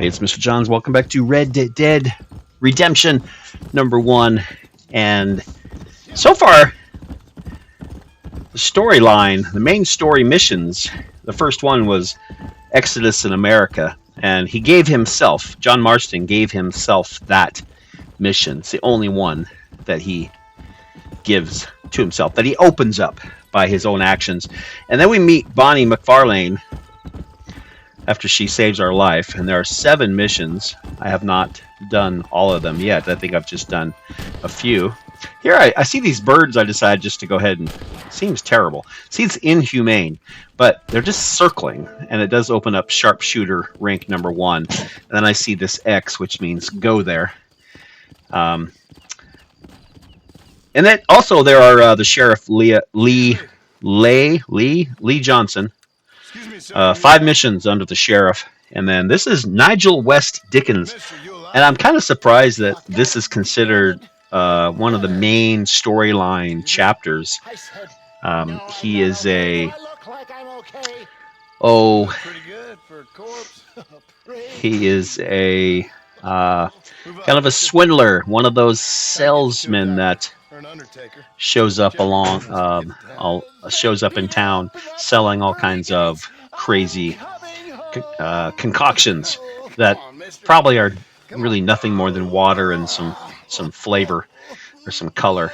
it's Mr. Johns. Welcome back to Red Dead Redemption #1. And so far, the storyline, the main story missions, the first one was Exodus in America. And he gave himself, John Marston gave himself that mission. It's the only one that he gives to himself, that he opens up by his own actions. And then we meet Bonnie McFarlane after she saves our life, and there are 7 missions. I have not done all of them yet. I think I've just done a few. Here I see these birds. I decided just to go ahead and... Seems terrible. Seems inhumane, but they're just circling, and it does open up sharpshooter rank #1. And then I see this X, which means go there. And then also there are the Sheriff Lee Johnson. 5 missions under the sheriff, and then this is Nigel West Dickens, and I'm kind of surprised that this is considered one of the main storyline chapters. He is a kind of a swindler, one of those salesmen that shows up shows up in town selling all kinds of crazy concoctions that probably are really nothing more than water and some flavor or some color.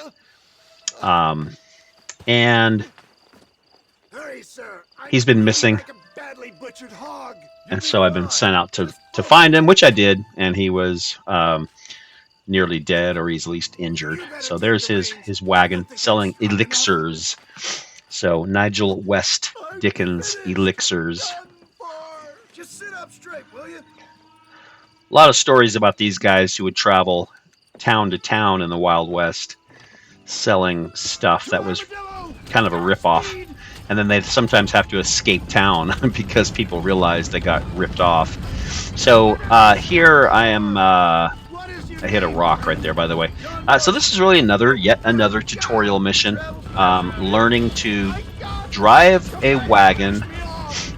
And he's been missing, and so I've been sent out to find him, which I did, and he was nearly dead, or he's at least injured. So there's his wagon selling elixirs. So Nigel West Dickens elixirs. Just sit up straight, will you? A lot of stories about these guys who would travel town to town in the Wild West selling stuff that was kind of a ripoff. And then they'd sometimes have to escape town because people realized they got ripped off. So here I am... I hit a rock right there, by the way. So this is really yet another tutorial mission. Learning to drive a wagon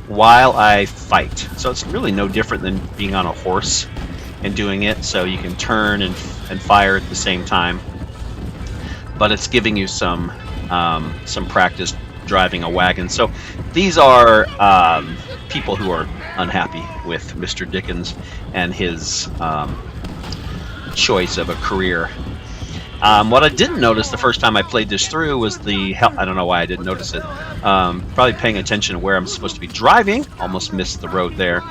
while I fight. So it's really no different than being on a horse and doing it. So you can turn and fire at the same time. But it's giving you some practice driving a wagon. So these are people who are unhappy with Mr. Dickens and his choice of a career. What I didn't notice the first time I played this through was I don't know why I didn't notice it. Probably paying attention to where I'm supposed to be driving. Almost missed the road there.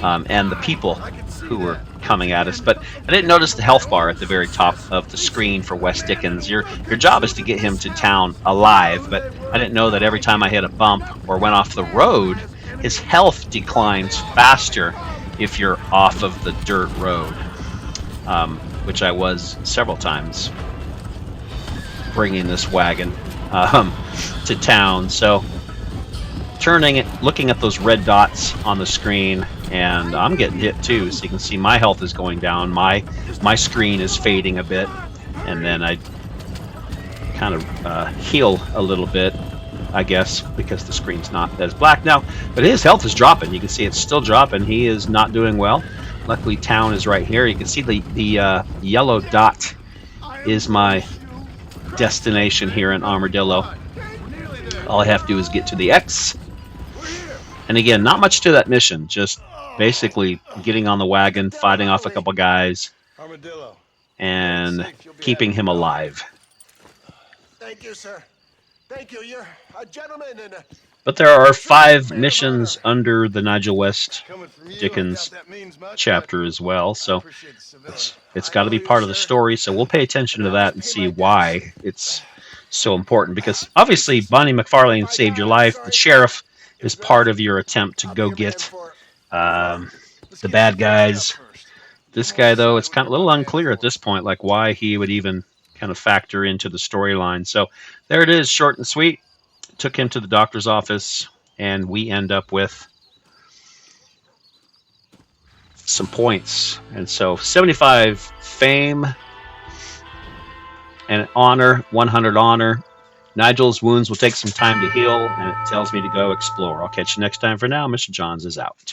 And the people who were coming at us. But I didn't notice the health bar at the very top of the screen for West Dickens. Your job is to get him to town alive, but I didn't know that every time I hit a bump or went off the road, his health declines faster if you're off of the dirt road. Which I was several times bringing this wagon to town. So turning it, looking at those red dots on the screen, and I'm getting hit too. So you can see my health is going down. My screen is fading a bit, and then I kind of heal a little bit, I guess, because the screen's not as black now. But his health is dropping. You can see it's still dropping. He is not doing well. Luckily, town is right here. You can see the yellow dot is my destination here in Armadillo. All I have to do is get to the X. And again, not much to that mission. Just basically getting on the wagon, fighting off a couple guys, and keeping him alive. Thank you, sir. Thank you. You're a gentleman and a... But there are 5 missions under the Nigel West Dickens chapter as well, so it's got to be part of the story. So we'll pay attention to that and see why it's so important. Because obviously Bonnie McFarlane saved your life. The sheriff is part of your attempt to go get the bad guys. This guy, though, it's kind of a little unclear at this point, like why he would even kind of factor into the storyline. So there it is, short and sweet. Took him to the doctor's office, and we end up with some points. And so 75 fame and honor, 100 honor. Nigel's wounds will take some time to heal, and it tells me to go explore. I'll catch you next time. For now, Mr. Johns is out.